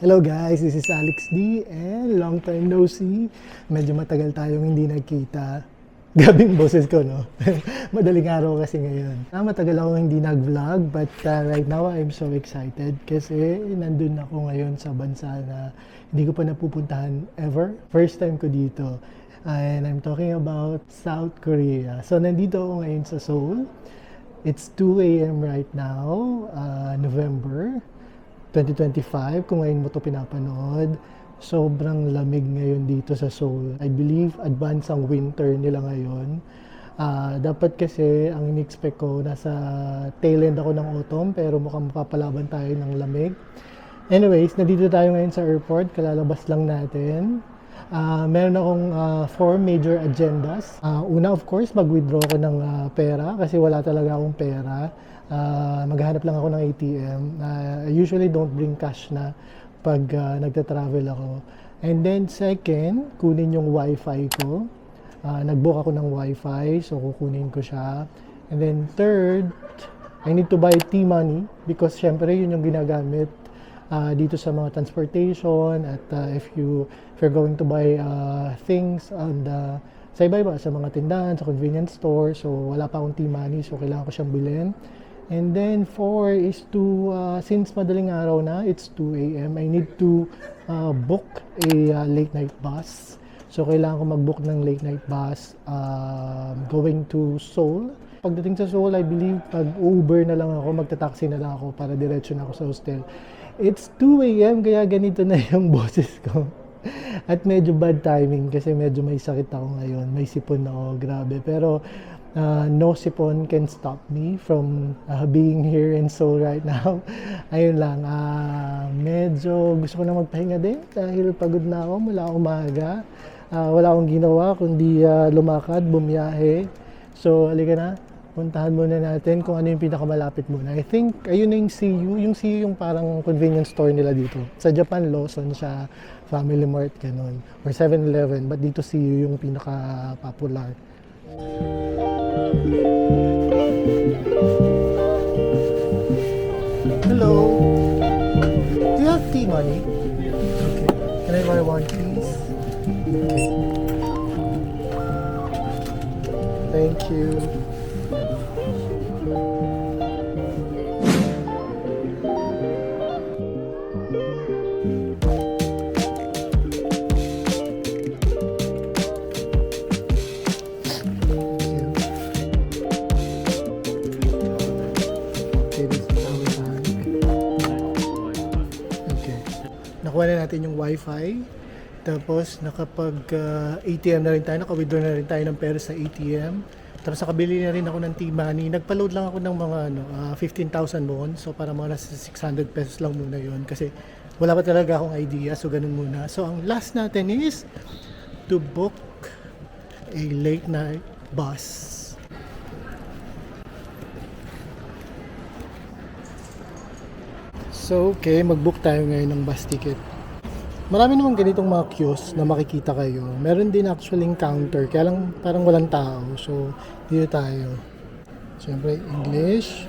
Hello guys, this is Alex D and long time no see. Medyo matagal tayong hindi nagkita. Gabing boses ko, no? Madaling araw kasi ngayon. Matagal ako hindi nag-vlog but right now I'm so excited kasi nandun ako ngayon sa bansa na hindi ko pa napupuntahan ever. First time ko dito. And I'm talking about South Korea. So nandito ako ngayon sa Seoul. It's 2 a.m. right now, November 2025, kung ngayon mo ito pinapanood. Sobrang lamig ngayon dito sa Seoul. I believe advance ang winter nila ngayon. Dapat kasi, ang in-expect ko, nasa tail end ako ng autumn, pero mukhang mapapalaban tayo ng lamig. Anyways, nandito tayo ngayon sa airport, kalalabas lang natin. Meron akong 4 major agendas. Una, of course, mag-withdraw ko ng pera kasi wala talaga akong pera. Maghahanap lang ako ng ATM. I usually don't bring cash na pag nagta-travel ako. And then second, kunin yung wifi ko. Nag-book ako ng wifi, so kukunin ko siya. And then third, I need to buy T-money because syempre yun yung ginagamit dito sa mga transportation at if you're going to buy things on sa iba-iba, sa mga tindahan, sa convenience store. So wala pa akong T-money, so kailangan ko siyang bilhin. And then 4 is to, since madaling araw na, it's 2 a.m., I need to book a late night bus. So kailangan ko mag-book ng late night bus going to Seoul. Pagdating sa Seoul, I believe pag Uber na lang ako, magta-taxi na lang ako para diretso na ako sa hostel. It's 2 a.m. kaya ganito na yung boses ko. At medyo bad timing kasi medyo may sakit ako ngayon. May sipon ako, grabe. Pero no sipon can stop me from being here in Seoul right now. Ayun lang, medyo gusto ko na magpahinga din dahil pagod na ako mula umaga. Wala akong ginawa kundi lumakad, bumiyahe. So, halika na. Puntahan muna natin kung ano yung pinakamalapit muna. I think, ayun na yung CU. Yung CU yung parang convenience store nila dito. Sa Japan, Lawson siya, Family Mart, ganun. Or 7-Eleven. But dito CU yung pinaka-popular. Hello. Do you have tea money? Okay. Can I buy one, please? Okay. Thank you. Nakuha na natin yung wifi. Tapos nakapag ATM na rin tayo, naka-withdraw na rin tayo ng pera sa ATM. Tapos nakabili na rin ako ng T-money. Nagpa-load lang ako ng mga 15,000 won. So para mga nasa 600 pesos lang muna yon kasi wala pa talaga akong idea. So ganun muna. So ang last natin is to book a late night bus. So, okay, mag-book tayo ngayon ng bus ticket. Marami naman ganitong mga kiosk na makikita kayo. Meron din actually counter, kaya lang parang walang tao. So, dito tayo. Siyempre, English.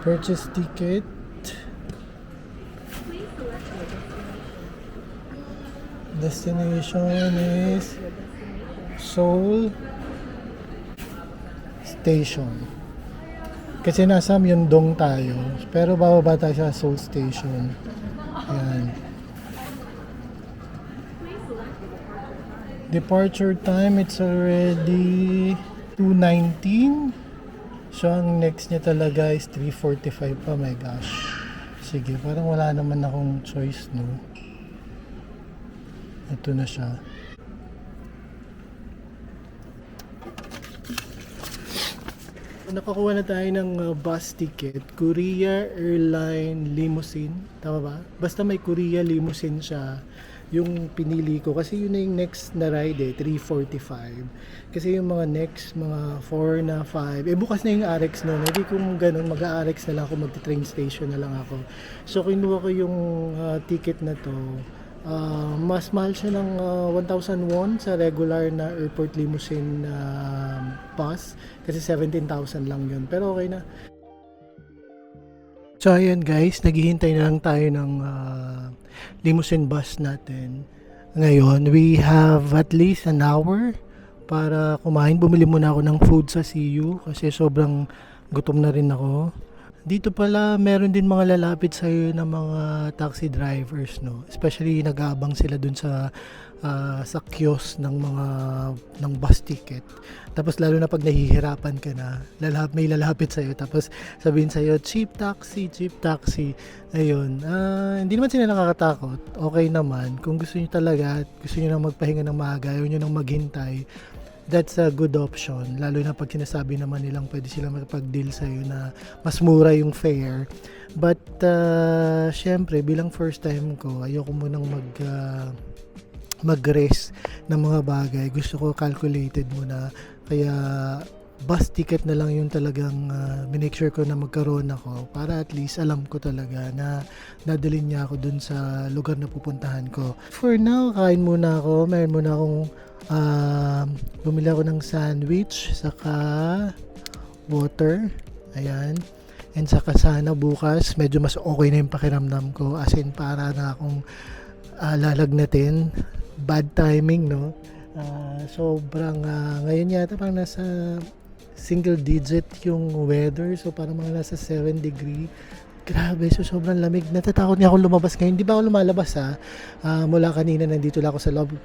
Purchase ticket. Destination is Seoul Station. Kasi nasa Myeongdong tayo, pero bababa tayo sa Seoul Station. Ayan. Departure time, it's already 2:19. So, ang next niya talaga is 3:45. Oh my gosh. Sige, parang wala naman akong choice, no? Ito na siya. Nakakuha na tayo ng bus ticket, Korea Airline Limousine, tama ba? Basta may Korea Limousine siya, yung pinili ko kasi yun na yung next na ride 3:45. Kasi yung mga next, mga 4 na 5, bukas na yung RX noon, hindi kung ganun, mag-RX na lang ako, magti-train station na lang ako. So kinuha ko yung ticket na to. Mas mahal siya ng 1,000 won sa regular na airport limousine bus kasi 17,000 lang yun, pero okay na. So ayan guys, naghihintay na lang tayo ng limousine bus natin. Ngayon, we have at least an hour para kumain. Bumili muna ako ng food sa CU kasi sobrang gutom na rin ako. Dito pala, meron din mga lalapit sa'yo ng mga taxi drivers, no? Especially nag-aabang sila dun sa kiosk ng bus ticket. Tapos lalo na pag nahihirapan ka na, may lalapit sa'yo. Tapos sabihin sa'yo, cheap taxi, cheap taxi. Ayun, hindi naman sila nakakatakot. Okay naman. Kung gusto nyo talaga, gusto nyo nang magpahinga ng maaga, ayaw nyo nang maghintay, that's a good option. Lalo na pag sinasabi naman nilang pwede sila makipag-deal sa'yo na mas mura yung fare. But, syempre, bilang first time ko, ayoko munang mag-rest ng mga bagay. Gusto ko calculated muna. Kaya, bus ticket na lang yung talagang minake sure ko na magkaroon ako para at least alam ko talaga na dadalhin niya ako dun sa lugar na pupuntahan ko. For now, kain muna ako. Mayroon muna akong bumili ako ng sandwich saka water. Ayan. And saka sana bukas medyo mas okay na yung pakiramdam ko, as in para na akong lalagnatin. Bad timing, no? Sobrang ngayon yata parang nasa single digit yung weather, so parang mga nasa 7 degree. Grabe, so sobrang lamig. Natatakot niya ako lumabas ngayon. Di ba ako lumalabas mula kanina nandito lang ako sa lobby.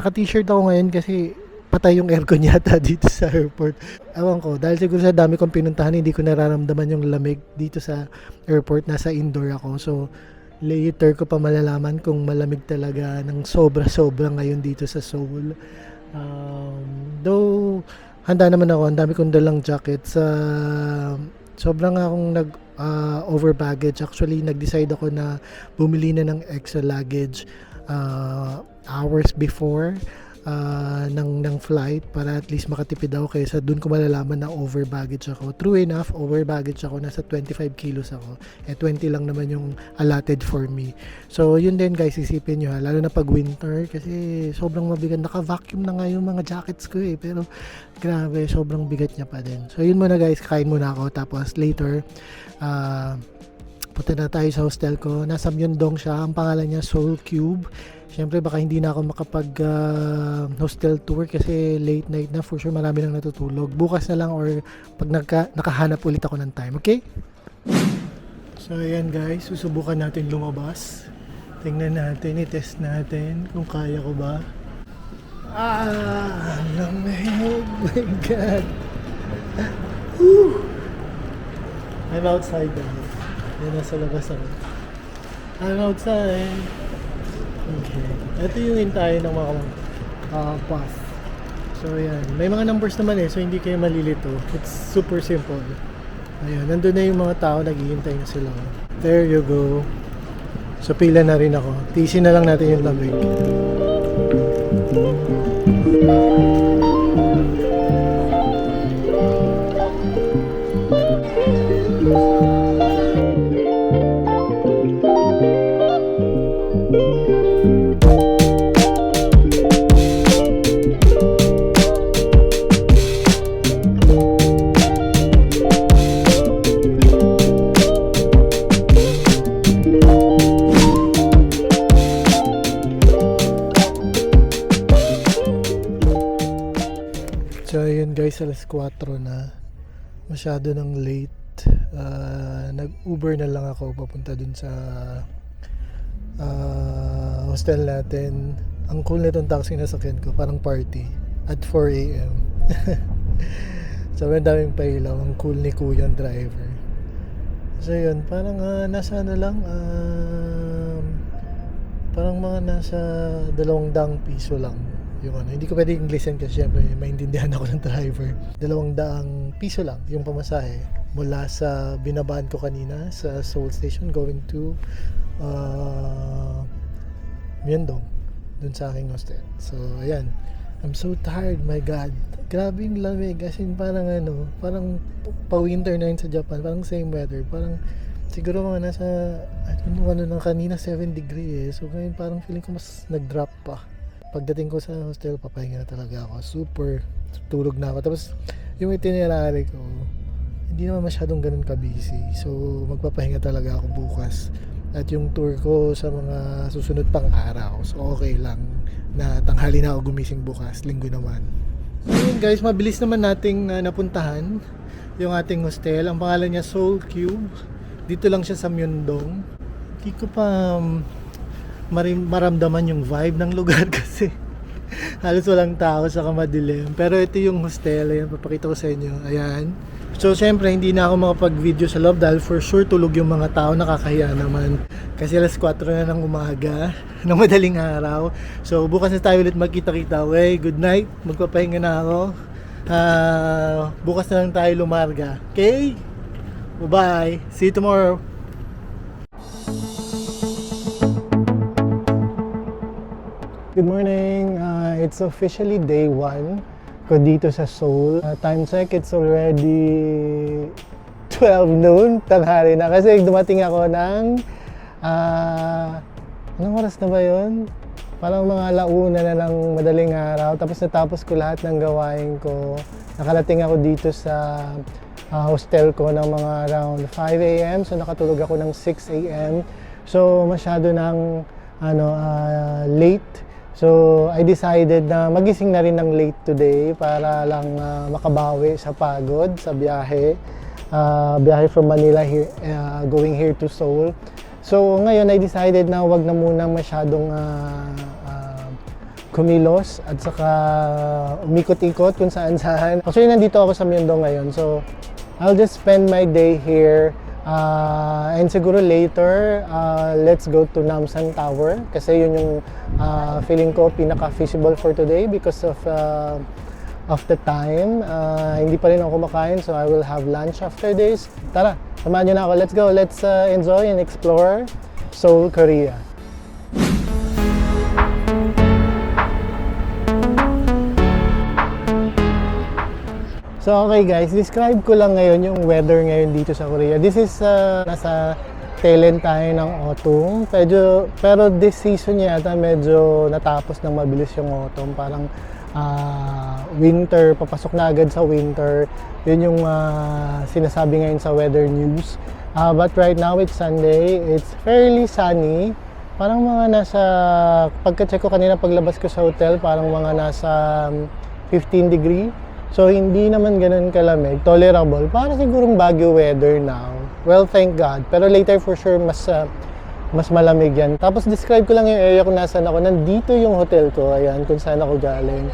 Naka-t-shirt ako ngayon kasi patay yung aircon yata dito sa airport. Ewan ko, dahil siguro sa dami kong pinuntahan, hindi ko nararamdaman yung lamig dito sa airport. Nasa indoor ako. So, later ko pa malalaman kung malamig talaga ng sobra-sobra ngayon dito sa Seoul. Though, handa naman ako. Ang dami kong dalang jacket. Sobrang akong over baggage. Actually, nag-decide ako na bumili na ng extra luggage hours before ng flight para at least makatipid ako kaysa dun ko malalaman na over baggage ako. True enough, over baggage ako, nasa 25 kilos ako. 20 lang naman yung allotted for me. So yun din guys, isipin nyo lalo na pag winter kasi sobrang mabigat. Naka-vacuum na nga yung mga jackets ko pero grabe, sobrang bigat niya pa din. So yun muna guys, kain muna ako tapos later punta na tayo sa hostel ko. Nasa Myeongdong siya. Ang pangalan niya Seoul Cube. Siyempre baka hindi na ako makapag hostel tour kasi late night na, for sure marami nang natutulog. Bukas na lang or pag nakahanap ulit ako ng time, okay? So ayan guys, susubukan natin lumabas. Tingnan natin, i-test natin kung kaya ko ba. Lamig! My God! Woo! I'm outside now. Yan, nasa labas ako. I'm outside. Okay. Ito yung hintayin ng mga bus. So, ayan. May mga numbers naman so hindi kayo malilito. It's super simple. Ayan. Nandun na yung mga tao, naghihintay na sila. There you go. So, pila na rin ako. Tisin na lang natin yung lamig. So ayun guys, alas 4 na. Masyado nang late. Nag-Uber na lang ako papunta dun sa hostel natin. Ang cool na itong taxi na sakyan ko, parang party at 4 a.m. So may daming pailaw. Ang cool ni kuya ang driver. So yun, parang nasa ano lang, parang mga nasa 200 piso lang yung ano. Hindi ko pwede Englishin kasi syempre maintindihan ako ng driver. 200 piso lang yung pamasahe mula sa binabaan ko kanina sa Seoul Station going to Myeongdong dun sa aking hostel. So ayan, I'm so tired, my God. Grabe yung lamig, as in parang parang pa-winter na yun sa Japan, parang same weather, parang siguro mga nasa ng kanina 7 degree so ngayon parang feeling ko mas nag-drop pa. Pagdating ko sa hostel, papahinga na talaga ako. Super tulog na ako. Tapos yung itinerary ko, hindi naman masyadong ganun ka-busy. So, magpapahinga talaga ako bukas. At yung tour ko sa mga susunod pang araw. So, okay lang na tanghali na ako gumising bukas. Linggo naman. So, yun guys, mabilis naman nating napuntahan yung ating hostel. Ang pangalan niya Soul Cube. Dito lang siya sa Myeongdong. Hindi ko pa maramdaman yung vibe ng lugar kasi halos walang tao sa madilim. Pero ito yung hostel. Ayan, papakita ko sa inyo. Ayan. So, syempre, hindi na ako makapag-video sa loob dahil for sure tulog yung mga tao. Nakakahiya naman. Kasi alas 4 na ng umaga ng madaling araw. So, bukas na tayo ulit magkita-kita. Okay, good night. Magpapahinga na ako. Bukas na lang tayo lumarga. Okay? Bye-bye. See you tomorrow. Good morning. It's officially day 1 ko dito sa Seoul. Time check, it's already 12 noon, tanghali na. Kasi dumating ako ng, anong oras na ba yun? Parang mga alauna na ng madaling araw. Tapos ko lahat ng gawain ko. Nakarating ako dito sa hostel ko ng mga around 5 a.m. So nakatulog ako ng 6 a.m. So masyado ng late. So, I decided na magising na rin ng late today para lang makabawi sa pagod, sa biyahe. Biyahe from Manila here, going here to Seoul. So, ngayon I decided na wag na munang masyadong kumilos at saka umikot-ikot kung saan-saan. Actually, nandito ako sa Myeongdong ngayon. So, I'll just spend my day here. And siguro later, let's go to Namsan Tower kasi yun yung feeling ko pinaka-feasible for today because of the time. Hindi pa rin ako kumakain, so I will have lunch after this. Tara, samahan nyo na ako. Let's go. Let's enjoy and explore Seoul, Korea. So okay guys, describe ko lang ngayon yung weather ngayon dito sa Korea. This is nasa tail end tayo ng autumn. Pero this season yata medyo natapos ng mabilis yung autumn. Parang winter, papasok na agad sa winter. Yun yung sinasabi ngayon sa weather news. But right now it's Sunday, it's fairly sunny. Parang mga nasa, pagka-check ko kanina paglabas ko sa hotel, parang mga nasa 15 degree. So, hindi naman ganun kalamig. Tolerable. Para sigurong Baguio weather now. Well, thank God. Pero later for sure, mas malamig yan. Tapos, describe ko lang yung area kung nasaan ako. Nandito yung hotel ko. Ayan, kung saan ako galing.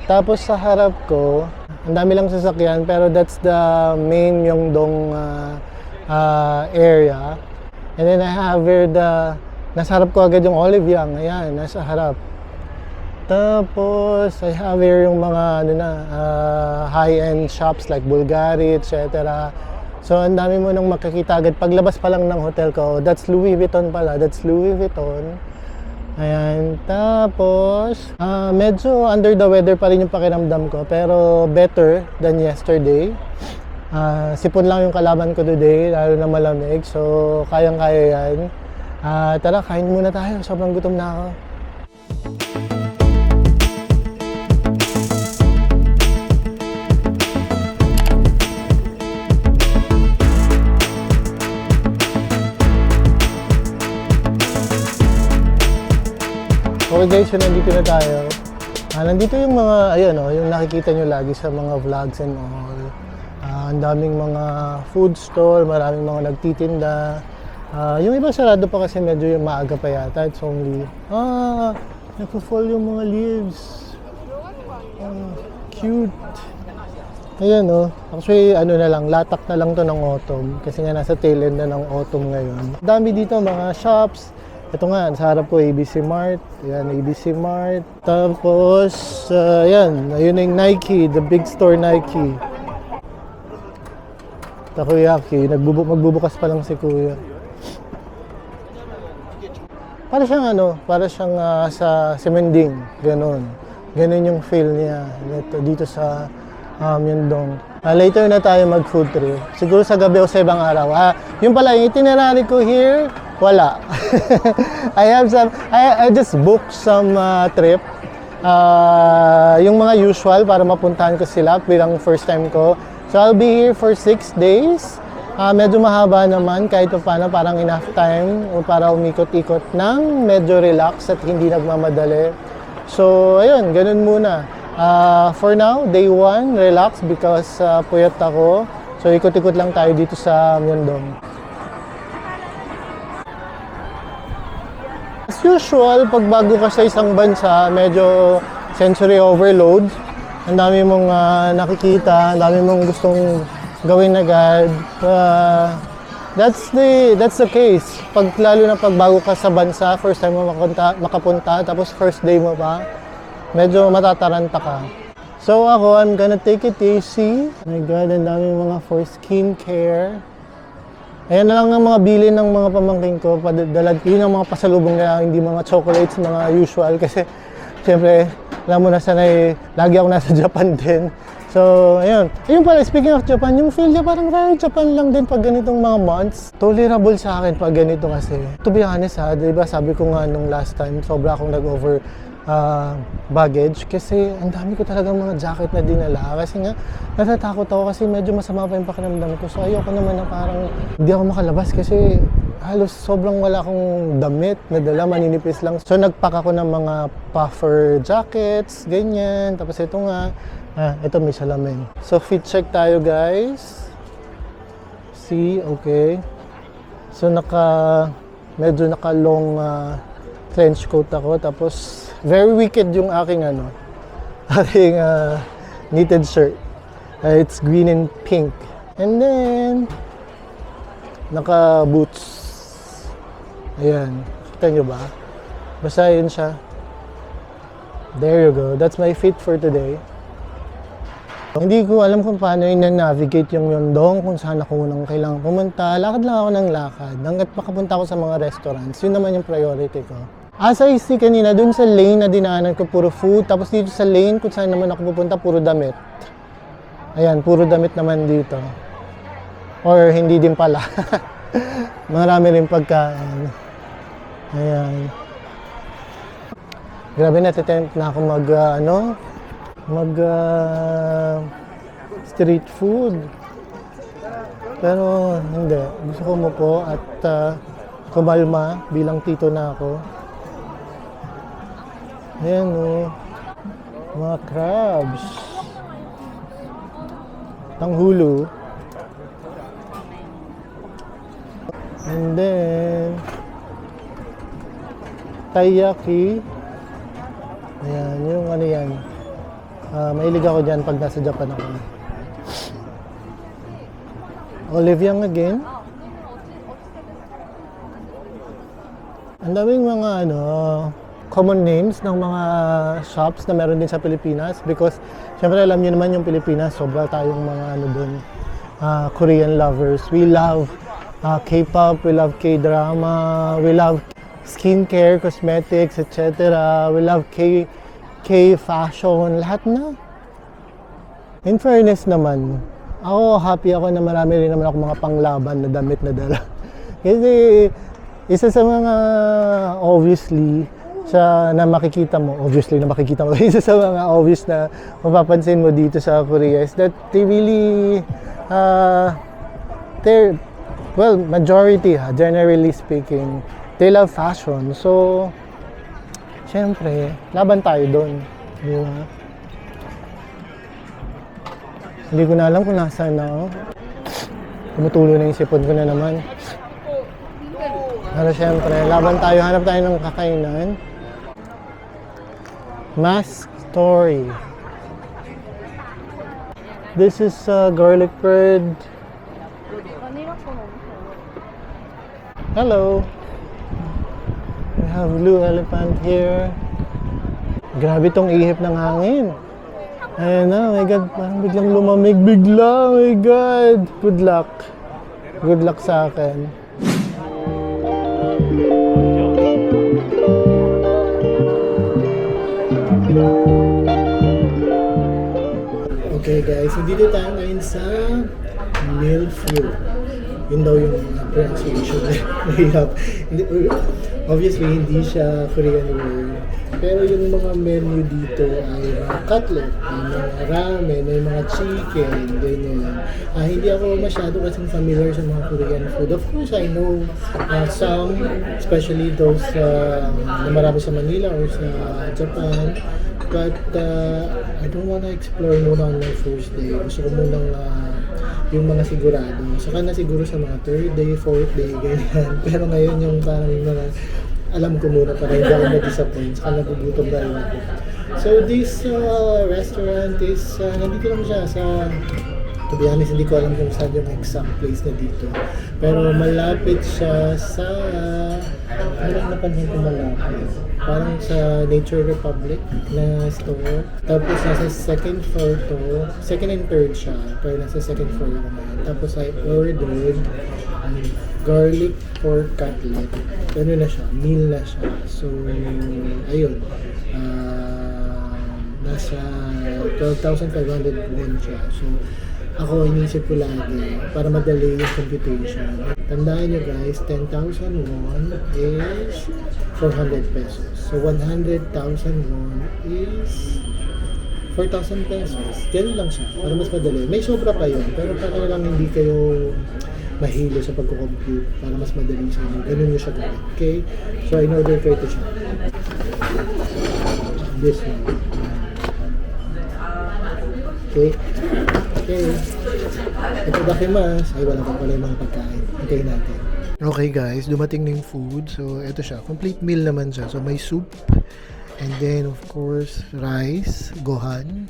Tapos, sa harap ko, ang dami lang sasakyan. Pero that's the main Myeongdong area. And then, I have here nasa harap ko agad yung Olive Young. Ayan, nasa harap. Tapos, I have here yung mga high-end shops like Bulgari, etc. So, ang dami mo nang makikita agad. Paglabas pa lang ng hotel ko, that's Louis Vuitton pala. That's Louis Vuitton. Ayan. Tapos, medyo under the weather pa rin yung pakiramdam ko. Pero better than yesterday. Sipon lang yung kalaban ko today, lalo na malamig. So, kayang-kaya yan. Tara, kain muna tayo. Sobrang gutom na ako. Okay guys, so nandito na tayo. Nandito yung mga, yung nakikita nyo lagi sa mga vlogs and all. Ang daming mga food stall, maraming mga nagtitinda. Yung iba sarado pa kasi medyo yung maaga pa yata. It's only, nagpo-fall yung mga leaves. Cute. Ayan actually latak na lang to ng autumn. Kasi nga nasa tail end na ng autumn ngayon. Dami dito mga shops. Ito nga, sa harap ko, ABC Mart. Ayan, ABC Mart. Tapos, ayan, ayun yung Nike, the big store Nike. Takoyaki, magbubukas pa lang si Kuya. Para siyang sa Simending, ganun. Ganun yung feel niya dito sa Myeongdong. Later na tayo mag-food trip. Siguro sa gabi o sa ibang araw. Yung pala, yung itinerary ko here, wala. I just booked some trip. Yung mga usual para mapuntahan ko sila bilang first time ko. So I'll be here for 6 days. Medyo mahaba naman kahit pa paano, parang enough time o para umikot-ikot ng medyo relax at hindi nagmamadali. So ayun, ganun muna. For now, day 1, relax because puyat ako. So ikot-ikot lang tayo dito sa Myeongdong. As usual, pag bago ka sa isang bansa, medyo sensory overload. Ang dami mong nakikita, ang dami mong gustong gawin agad. That's the case. Lalo na pag bago ka sa bansa, first time mo makapunta, tapos first day mo pa, medyo matataranta ka. So ako, I'm gonna take it easy. Oh my God, ang daming mga for skincare. Ayan na lang ang mga bilin ng mga pamangkin ko. Yun ang mga pasalubong nila, hindi mga chocolates, mga usual. Kasi, siyempre, alam mo na sanay, lagi ako nasa Japan din. So, ayun. Ayun pala, speaking of Japan, yung feel niya parang rare Japan lang din pag ganitong mga months. Tolerable sa akin pag ganito kasi. To be honest diba, sabi ko nga nung last time, sobra akong nag-over baggage kasi ang dami ko talagang mga jacket na dinala. Kasi nga, natatakot ako kasi medyo masama pa yung pakiramdam ko. So, ayoko naman na parang hindi ako makalabas kasi halos sobrang wala akong damit na dala, maninipis lang. So, nagpack ako ng mga puffer jackets, ganyan. Tapos ito nga, ito may salamin. So, fit check tayo, guys. See, okay. So, medyo naka-long trench coat ako. Tapos, very wicked yung aking knitted shirt. It's green and pink. And then, naka-boots. Ayan. Kita nyo ba? Basta yun siya. There you go. That's my fit for today. Hindi ko alam kung paano i-navigate yung Myeongdong, kung saan ako nang kailangan pumunta. Lakad lang ako ng lakad. Hanggat makapunta ako sa mga restaurants. Yun naman yung priority ko. As I see kanina, dun sa lane na dinaanan ko, puro food. Tapos dito sa lane, kung saan naman ako pupunta, puro damit. Ayan, puro damit naman dito. Or hindi din pala. Marami rin pagkain. Ayan. Grabe, natitempt na ako street food. Pero hindi. Gusto ko umupo at kumalma bilang tito na ako. Ayan mga crabs. Tanghulo. And then taiyaki. Ayan, yung yan. Mahilig ako dyan pag nasa Japan ako. Olive Young again. Ang daming mga common names ng mga shops na meron din sa Pilipinas because syempre alam niyo naman yung Pilipinas, sobra tayong mga doon, Korean lovers. We love K-pop, we love K-drama, we love skincare, cosmetics, etc. We love K-fashion, lahat na. In fairness naman, ako happy ako na marami rin naman ako mga panglaban na damit na dala. Kasi isa sa mga obviously na makikita mo, isa sa mga obvious na mapapansin mo dito sa Korea is that they really, majority, generally speaking, they love fashion. So, syempre, laban tayo doon. Di ba? Hindi ko na alam kung nasaan na ako. Tumutulo na yung sipon ko na naman. Pero syempre, laban tayo. Hanap tayo ng kakainan. Mask Story. This is garlic bread. Hello. We have blue elephant here. Grabe tong ihip ng hangin. Ayan na, oh my God, parang biglang lumamig bigla. Oh my God. Good luck. Good luck sa akin. Okay guys, so dito tayo ngayon sa Milfyu. Yun daw yung pronunciation na hirap. Obviously, hindi siya Korean word. Pero yung mga menu dito ay mga cutlet, may mga ramen, may mga chicken, ganyan. Hindi ako masyado kasing familiar sa mga Korean food. Of course, I know some, especially those na marami sa Manila or sa Japan. But I don't wanna explore muna on my first day. Gusto ko munang yung mga sigurado. Saka na siguro sa mga third day, fourth day, ganyan. Pero ngayon yung parang mga alam ko muna para hindi ako ma-disappoint. Saka nagugutom na rin ako. So this restaurant is, nandito lang siya sa, to be honest, hindi ko alam kung saan yung exact place na dito. Pero malapit siya sa, parang napansin ko malapit. Parang sa Nature Republic na store. Tapos nasa second floor to, second and third siya. Pero nasa second floor ako ngayon. Tapos I ordered garlic pork cutlet. Ano na siya? Meal na siya. So, ayun. Nasa 12,500 won siya. So, ako inisip ko lagi para madali yung computation. Tandaan nyo guys, 10,000 won is 400 pesos. So 100,000 won is 4,000 pesos. Ganun lang siya, para mas madali. May sobra pa yun, pero para lang hindi kayo mahilo sa pagko-compute, para mas madali sa inyo. Ganun nyo siya gawin. Okay? So in order ko ito siya. This one. Okay? Okay. Ito dakimas. Ay, wala pa pala yung mga pagkain. Hintayin natin. Okay guys, dumating na yung food. So, ito siya. Complete meal naman siya. So, may soup. And then, of course, rice, gohan.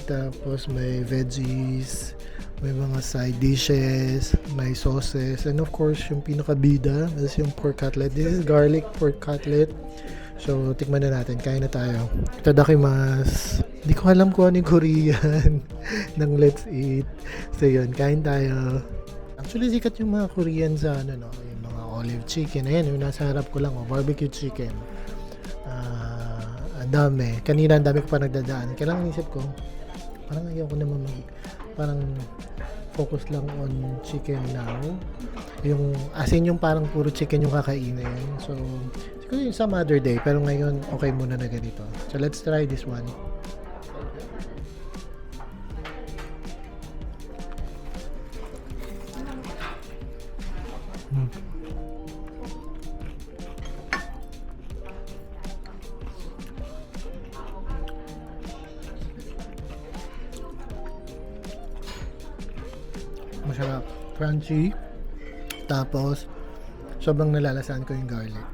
Tapos, may veggies. May mga side dishes. May sauces. And of course, yung pinakabida. This is yung pork cutlet. This is garlic pork cutlet. So, tikman na natin. Kain na tayo. Itadakimasu. Hindi ko alam kung ano yung Korean ng let's eat. So, yun. Kain tayo. Actually, sikat yung mga Korean sa ano, no? Yung mga olive chicken. Ayan, yung nasa harap ko lang, oh, barbecue chicken. Ang dami. Kanina, ang dami ko pa nagdadaan. Kaya lang isip ko, parang ayaw ko naman parang focus lang on chicken now. Yung, as in, yung parang puro chicken yung kakainin. So, siguro yung some other day. Pero ngayon, okay muna na ganito. So, let's try this one. Masarap. Crunchy. Tapos, sobrang nalalasan ko yung garlic.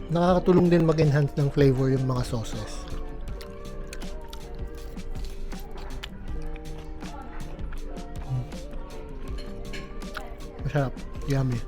Nakakatulong din mag-enhance ng flavor yung mga sauces. Masarap. Yummy.